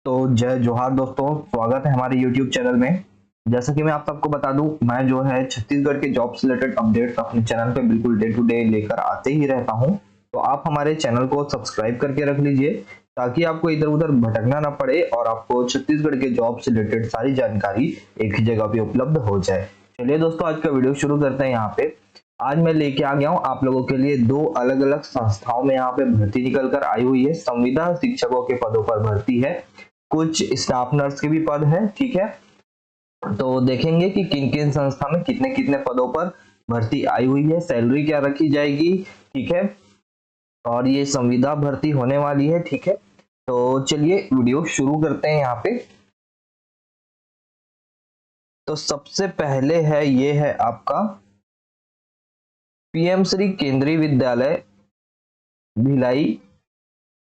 तो जय जोहार दोस्तों, स्वागत है हमारे YouTube चैनल में। जैसा कि मैं आप सबको बता दूं, मैं जो है छत्तीसगढ़ के जॉब से रिलेटेड अपडेट्स अपने चैनल पे बिल्कुल डे टू डे लेकर आते ही रहता हूं। तो आप हमारे चैनल को सब्सक्राइब करके रख लीजिए ताकि आपको इधर उधर भटकना ना पड़े और आपको छत्तीसगढ़ के जॉब से रिलेटेड सारी जानकारी एक ही जगह पे उपलब्ध हो जाए। चलिए दोस्तों, आज का वीडियो शुरू करते हैं। यहाँ पे आज मैं लेके आ गया हूँ आप लोगों के लिए दो अलग अलग संस्थाओं में यहाँ पे भर्ती निकल कर आई हुई है। संविदा शिक्षकों के पदों पर भर्ती है, कुछ स्टाफ नर्स के भी पद है। ठीक है, तो देखेंगे कि किन किन संस्था में कितने कितने पदों पर भर्ती आई हुई है, सैलरी क्या रखी जाएगी। ठीक है, और ये संविदा भर्ती होने वाली है। ठीक है, तो चलिए वीडियो शुरू करते हैं। यहाँ पे तो सबसे पहले है, ये है आपका पीएम श्री केंद्रीय विद्यालय भिलाई।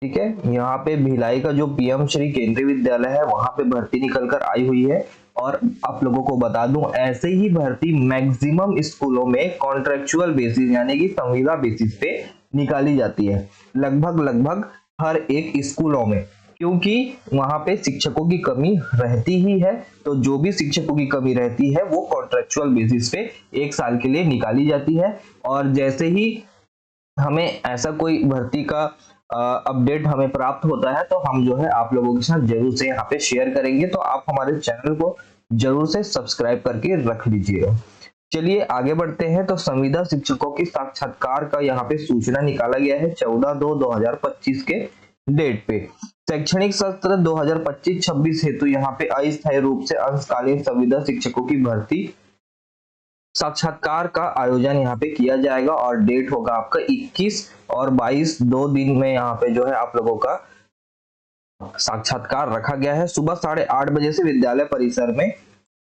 ठीक है, यहाँ पे भिलाई का जो पीएम श्री केंद्रीय विद्यालय है वहां पे भर्ती निकल कर आई हुई है। और आप लोगों को बता दूं, ऐसे ही भर्ती मैक्सिमम स्कूलों में कॉन्ट्रेक्चुअल बेसिस यानी कि संविदा बेसिस पे निकाली जाती है, लगभग हर एक स्कूलों में, क्योंकि वहां पे शिक्षकों की कमी रहती ही है। तो जो भी शिक्षकों की कमी रहती है वो कॉन्ट्रेक्चुअल बेसिस पे एक साल के लिए निकाली जाती है। और जैसे ही हमें ऐसा कोई भर्ती का अपडेट हमें प्राप्त होता है तो हम जो है आप लोगों के साथ जरूर से यहाँ पे शेयर करेंगे। तो आप हमारे चैनल को जरूर से सब्सक्राइब करके रख लीजिएगा। चलिए आगे बढ़ते हैं। तो संविदा शिक्षकों की साक्षात्कार का यहाँ पे सूचना निकाला गया है 14/2/2025 के डेट पे। शैक्षणिक सत्र 2025-26 हेतु यहाँ पे अस्थायी रूप से अंशकालीन संविदा शिक्षकों की भर्ती साक्षात्कार का आयोजन यहाँ पे किया जाएगा और डेट होगा आपका 21 और 22, 2 दिन में यहाँ पे जो है आप लोगों का साक्षात्कार रखा गया है। सुबह 8:30 बजे से विद्यालय परिसर में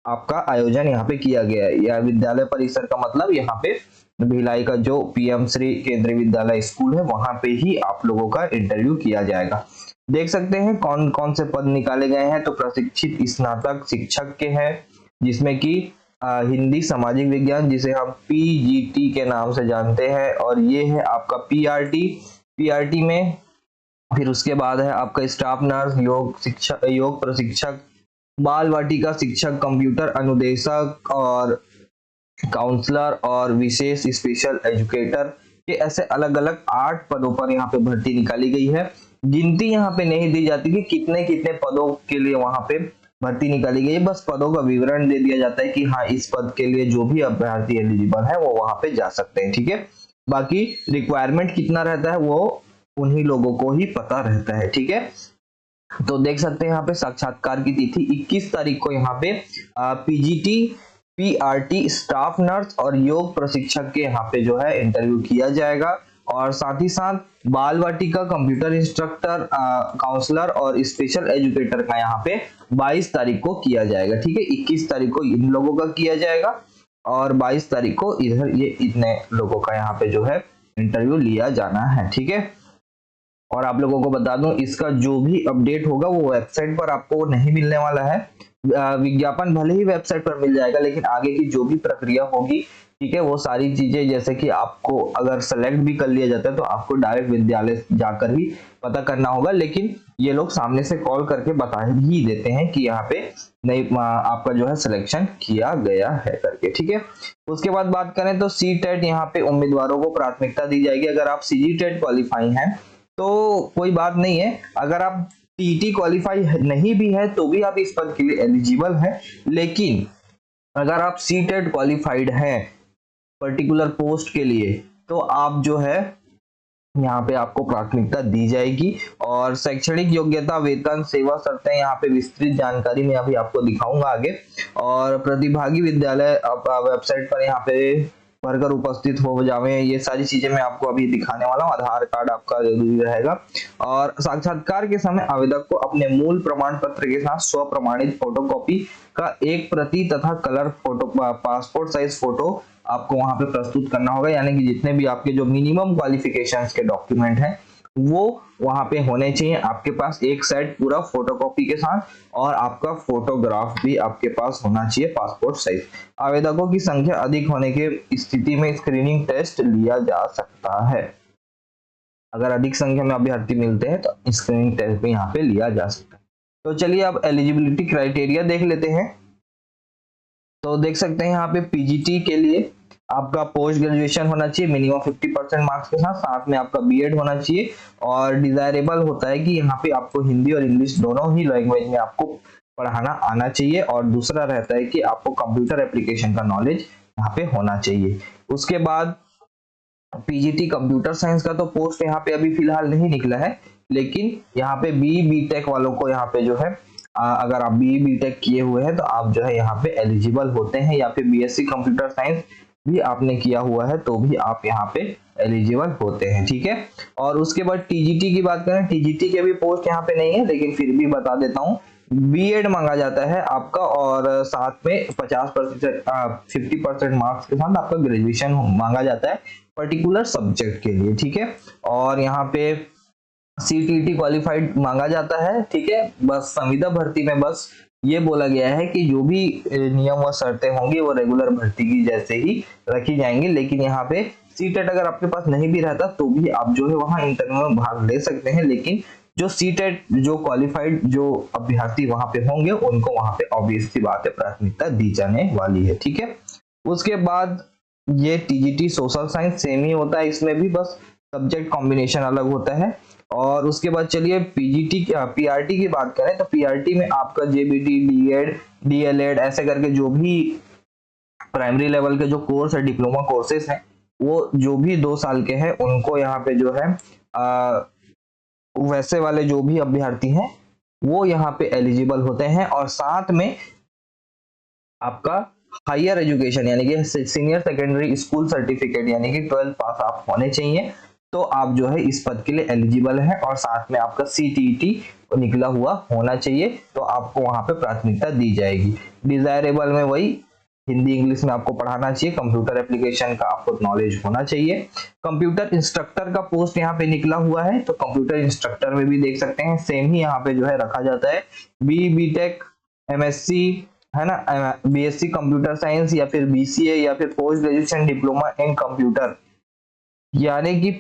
आपका आयोजन यहाँ पे किया गया है। यह विद्यालय परिसर का मतलब यहाँ पे भिलाई का जो पीएम श्री केंद्रीय विद्यालय स्कूल है वहां पे ही आप लोगों का इंटरव्यू किया जाएगा। देख सकते हैं कौन कौन से पद निकाले गए हैं। तो प्रशिक्षित स्नातक शिक्षक के हैं, जिसमें कि हिंदी सामाजिक विज्ञान, जिसे हम पीजीटी के नाम से जानते हैं, और ये है आपका पीआरटी में। फिर उसके बाद है आपका स्टाफ नर्स, योग शिक्षक, योग प्रशिक्षक, बाल वाटिका शिक्षक, कंप्यूटर अनुदेशक और काउंसलर और विशेष स्पेशल एजुकेटर के ऐसे अलग अलग 8 पदों पर यहाँ पे भर्ती निकाली गई है। गिनती यहाँ पे नहीं दी जाती कि कितने कितने पदों के लिए वहां पे भर्ती निकाली गई है, बस पदों का विवरण दे दिया जाता है कि हाँ इस पद के लिए जो भी अभ्यर्थी एलिजिबल है वो वहां पे जा सकते हैं। ठीक है, बाकी रिक्वायरमेंट कितना रहता है वो उन्हीं लोगों को ही पता रहता है। ठीक है, तो देख सकते हैं यहाँ पे साक्षात्कार की तिथि 21 तारीख को यहाँ पे पीजीटी, पीआरटी, स्टाफ नर्स और योग प्रशिक्षक के यहाँ पे जो है इंटरव्यू किया जाएगा। और साथ ही साथ बाल वाटिका, कंप्यूटर इंस्ट्रक्टर, काउंसलर और स्पेशल एजुकेटर का यहाँ पे 22 तारीख को किया जाएगा। ठीक है, 21 तारीख को इन लोगों का किया जाएगा और 22 तारीख को इधर ये इतने लोगों का यहाँ पे जो है इंटरव्यू लिया जाना है। ठीक है, और आप लोगों को बता दूं, इसका जो भी अपडेट होगा वो वेबसाइट पर आपको नहीं मिलने वाला है। विज्ञापन भले ही वेबसाइट पर मिल जाएगा, लेकिन आगे की जो भी प्रक्रिया होगी, ठीक है, वो सारी चीजें, जैसे कि आपको अगर सेलेक्ट भी कर लिया जाता है तो आपको डायरेक्ट विद्यालय जाकर ही पता करना होगा। लेकिन ये लोग सामने से कॉल करके बता ही देते हैं कि यहाँ पे नहीं आपका जो है सिलेक्शन किया गया है करके। ठीक है, उसके बाद बात करें तो सी टेट यहाँ पे उम्मीदवारों को प्राथमिकता दी जाएगी। अगर आप सीजी टेट क्वालिफाई हैं तो कोई बात नहीं है, अगर आप टीटी क्वालिफाई नहीं भी है तो भी आप इस पद के लिए एलिजिबल हैं। लेकिन अगर आप सी टेट क्वालिफाइड हैं पर्टिकुलर पोस्ट के लिए तो आप जो है यहाँ पे आपको प्राथमिकता दी जाएगी। और शैक्षणिक योग्यता, वेतन, सेवा शर्तें यहाँ पे विस्तृत जानकारी मैं अभी आपको दिखाऊंगा आगे। और प्रतिभागी विद्यालय वेबसाइट पर यहाँ पे भरकर उपस्थित हो जावे, ये सारी चीजें मैं आपको अभी दिखाने वाला हूँ। आधार कार्ड आपका जरूरी रहेगा। और साक्षात्कार के समय आवेदक को अपने मूल प्रमाण पत्र के साथ स्व प्रमाणित फोटोकॉपी का एक प्रति तथा colour photo, passport size photo आपको वहां पे प्रस्तुत करना होगा। यानी कि जितने भी आपके जो मिनिमम क्वालिफिकेशंस के डॉक्यूमेंट हैं वो वहां पे होने चाहिए आपके पास, एक सेट पूरा फोटोकॉपी के साथ, और आपका फोटोग्राफ भी आपके पास होना चाहिए पासपोर्ट साइज। आवेदकों की संख्या अधिक होने की स्थिति में स्क्रीनिंग टेस्ट लिया जा सकता है। अगर अधिक संख्या में अभ्यर्थी मिलते हैं तो स्क्रीनिंग टेस्ट भी यहाँ पे लिया जा सकता है। तो चलिए अब एलिजिबिलिटी क्राइटेरिया देख लेते हैं। तो देख सकते हैं यहाँ पे पीजीटी के लिए आपका पोस्ट ग्रेजुएशन होना चाहिए मिनिमम 50% मार्क्स के साथ, साथ में आपका बीएड होना चाहिए, और डिजायरेबल होता है कि यहाँ पे आपको हिंदी और इंग्लिश दोनों ही लैंग्वेज में आपको पढ़ाना आना चाहिए, और दूसरा रहता है कि आपको कंप्यूटर एप्लीकेशन का नॉलेज यहाँ पे होना चाहिए। उसके बाद पीजीटी कंप्यूटर साइंस का तो पोस्ट यहाँ पे अभी फिलहाल नहीं निकला है, लेकिन यहाँ पे बीटेक वालों को यहाँ पे जो है अगर आप बीटेक किए हुए हैं तो आप जो है यहाँ पे एलिजिबल होते हैं, या फिर बीएससी कंप्यूटर साइंस भी आपने किया हुआ है तो भी आप यहाँ पे एलिजिबल होते हैं, ठीक है। और उसके बाद टीजीटी की बात करें, टीजीटी के भी पोस्ट यहाँ पे नहीं है, लेकिन फिर भी बता देता हूँ, बीएड मांगा जाता है आपका, और साथ में 50% मार्क्स के साथ आपका ग्रेजुएशन मांगा जाता है पर्टिकुलर सब्जेक्ट के लिए, ठीक है। और यहाँ पे सीटीटी क्वालिफाइड मांगा जाता है, ठीक है। बस संविदा भर्ती में बस ये बोला गया है कि जो भी नियम व शर्तें होंगी वो रेगुलर भर्ती की जैसे ही रखी जाएंगी, लेकिन यहाँ पे सीटेट अगर आपके पास नहीं भी रहता तो भी आप जो है वहाँ इंटरव्यू में भाग ले सकते हैं, लेकिन जो सीटेट जो क्वालिफाइड जो अभ्यर्थी वहां पे होंगे उनको वहां पे ऑब्वियस सी बात है प्राथमिकता दी जाने वाली है, ठीक है। उसके बाद ये टीजीटी सोशल साइंस सेम ही होता है, इसमें भी बस सब्जेक्ट कॉम्बिनेशन अलग होता है। और उसके बाद चलिए पीजीटी पीआरटी की बात करें, तो पीआरटी में आपका जेबीटी, डीएड, डीएलएड ऐसे करके जो भी प्राइमरी लेवल के जो कोर्स है, डिप्लोमा कोर्सेज हैं, वो जो भी 2 साल के हैं उनको यहाँ पे जो है वैसे वाले जो भी अभ्यर्थी हैं वो यहाँ पे एलिजिबल होते हैं। और साथ में आपका हायर एजुकेशन यानी कि सीनियर सेकेंडरी स्कूल सर्टिफिकेट यानी कि 12th पास आप होने चाहिए, तो आप जो है इस पद के लिए एलिजिबल है। और साथ में आपका सीटीईटी निकला हुआ होना चाहिए, तो आपको वहां पे प्राथमिकता दी जाएगी। डिजायरेबल में वही हिंदी इंग्लिश में आपको पढ़ाना चाहिए, कंप्यूटर एप्लीकेशन का आपको नॉलेज होना चाहिए। कंप्यूटर इंस्ट्रक्टर का पोस्ट यहाँ पे निकला हुआ है, तो कंप्यूटर इंस्ट्रक्टर में भी देख सकते हैं सेम ही यहाँ पे जो है रखा जाता है, बीटेक, एमएससी है ना, बीएससी कंप्यूटर साइंस, या फिर बीसीए, या फिर post graduation diploma in computer, यानी कि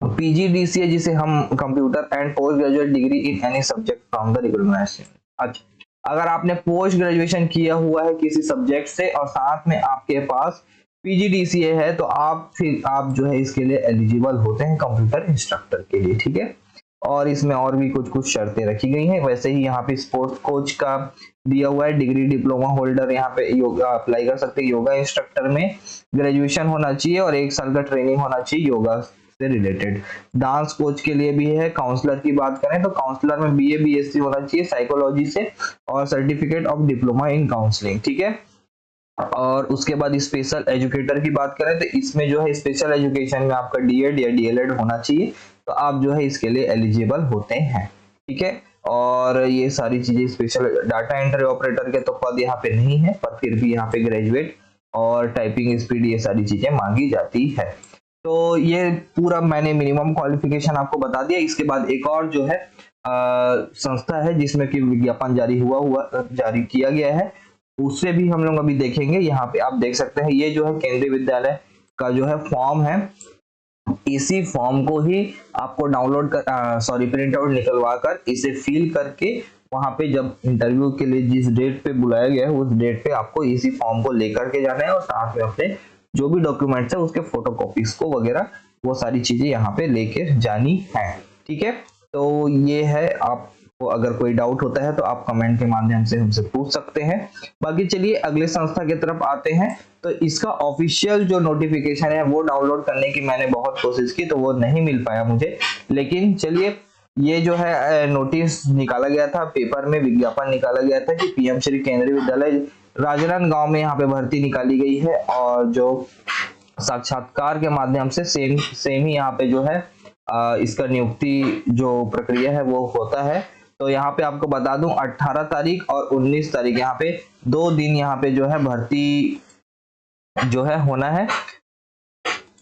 पीजीडीसीए जिसे हम computer and post graduate degree in any subject from the recognised. अच्छा, अगर आपने पोस्ट ग्रेजुएशन किया हुआ है किसी सब्जेक्ट से और साथ में आपके पास पीजीडीसीए है, तो आप जो है इसके लिए एलिजिबल होते हैं कंप्यूटर इंस्ट्रक्टर के लिए, ठीक है। और इसमें और भी कुछ शर्तें रखी गई हैं। वैसे ही यहाँ पे स्पोर्ट्स कोच का दिया हुआ है, डिग्री डिप्लोमा होल्डर यहाँ पे योगा अप्लाई कर सकते हैं। योगा इंस्ट्रक्टर में ग्रेजुएशन होना चाहिए और 1 साल का ट्रेनिंग होना चाहिए योगा से रिलेटेड। डांस कोच के लिए भी है। काउंसलर की बात करें तो काउंसलर में बीए बीएससी होना चाहिए साइकोलॉजी से, और certificate of diploma in counselling, ठीक है। और उसके बाद स्पेशल एजुकेटर की बात करें तो इसमें जो है स्पेशल एजुकेशन में आपका डीएड या डीएलएड होना चाहिए, तो आप जो है इसके लिए एलिजिबल होते हैं, ठीक है। और ये सारी चीजें स्पेशल डाटा एंट्री ऑपरेटर के तो पद यहाँ पे नहीं है, पर फिर भी यहाँ पे ग्रेजुएट और टाइपिंग स्पीड ये सारी चीजें मांगी जाती है। तो ये पूरा मैंने मिनिमम क्वालिफिकेशन आपको बता दिया। इसके बाद एक और जो है संस्था है जिसमें कि विज्ञापन जारी किया गया है, उससे भी हम लोग अभी देखेंगे। यहाँ पे आप देख सकते हैं ये जो है केंद्रीय विद्यालय का जो है फॉर्म है, इसी फॉर्म को ही आपको डाउनलोड कर प्रिंट आउट निकलवा कर इसे फिल करके वहां पे जब इंटरव्यू के लिए जिस डेट पे बुलाया गया है उस डेट पे आपको इसी फॉर्म को लेकर के जाना है, और साथ में अपने जो भी डॉक्यूमेंट्स है उसके फोटोकॉपीज को वगैरह वो सारी चीजें यहाँ पे लेकर जानी है, ठीक है। तो ये है, आपको अगर कोई डाउट होता है तो आप कमेंट के माध्यम से हमसे पूछ सकते हैं। बाकी चलिए अगले संस्था की तरफ आते हैं। तो इसका ऑफिशियल जो नोटिफिकेशन है वो डाउनलोड करने की मैंने बहुत कोशिश की तो वो नहीं मिल पाया मुझे, लेकिन चलिए ये जो है नोटिस निकाला गया था, पेपर में विज्ञापन निकाला गया था कि पीएम श्री केंद्रीय विद्यालय राजनांदगांव में यहाँ पे भर्ती निकाली गई है, और जो साक्षात्कार के माध्यम से सेम ही यहाँ पे जो है इसका नियुक्ति जो प्रक्रिया है वो होता है। तो यहाँ पे आपको बता दूं 18 तारीख और 19 तारीख यहाँ पे 2 दिन यहाँ पे जो है भर्ती जो है होना है।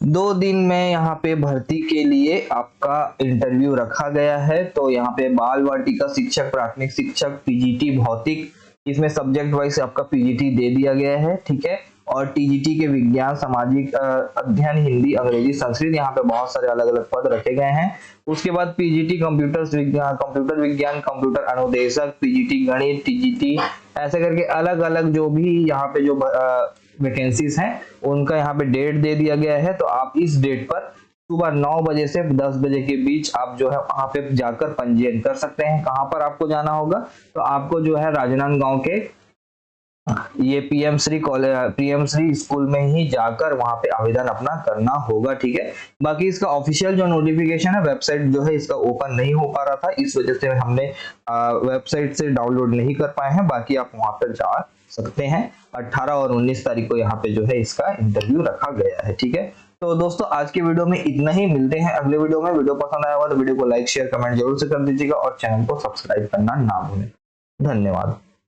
2 दिन में यहाँ पे भर्ती के लिए आपका इंटरव्यू रखा गया है। तो यहाँ पे बाल वाटिका शिक्षक, प्राथमिक शिक्षक, पीजीटी भौतिक, इसमें सब्जेक्ट वाइज आपका पीजीटी दे दिया गया है, ठीक है। और टीजीटी के विज्ञान, सामाजिक अध्ययन, हिंदी, अंग्रेजी, संस्कृत, यहाँ पे बहुत सारे अलग अलग पद रखे गए हैं। उसके बाद पीजीटी कंप्यूटर विज्ञान, कंप्यूटर अनुदेशक, पीजीटी गणित, टीजीटी, ऐसे करके अलग अलग जो भी यहाँ पे जो वैकेंसीज हैं उनका यहाँ पे डेट दे दिया गया है। तो आप इस डेट पर सुबह 9 बजे से 10 बजे के बीच आप जो है वहां पे जाकर पंजीयन कर सकते हैं। कहां पर आपको जाना होगा, तो आपको जो है राजनांदगांव के ये पीएम श्री स्कूल में ही जाकर वहां पे आवेदन अपना करना होगा, ठीक है। बाकी इसका ऑफिशियल जो नोटिफिकेशन है, वेबसाइट जो है इसका ओपन नहीं हो पा रहा था, इस वजह से हमने वेबसाइट से डाउनलोड नहीं कर पाए हैं। बाकी आप वहां पर जा सकते हैं। 18 और 19 तारीख को यहाँ पे जो है इसका इंटरव्यू रखा गया है, ठीक है। तो दोस्तों आज के वीडियो में इतना ही, मिलते हैं अगले वीडियो में। वीडियो पसंद आया हो तो वीडियो को लाइक शेयर कमेंट जरूर से कर दीजिएगा और चैनल को सब्सक्राइब करना ना भूलें। धन्यवाद।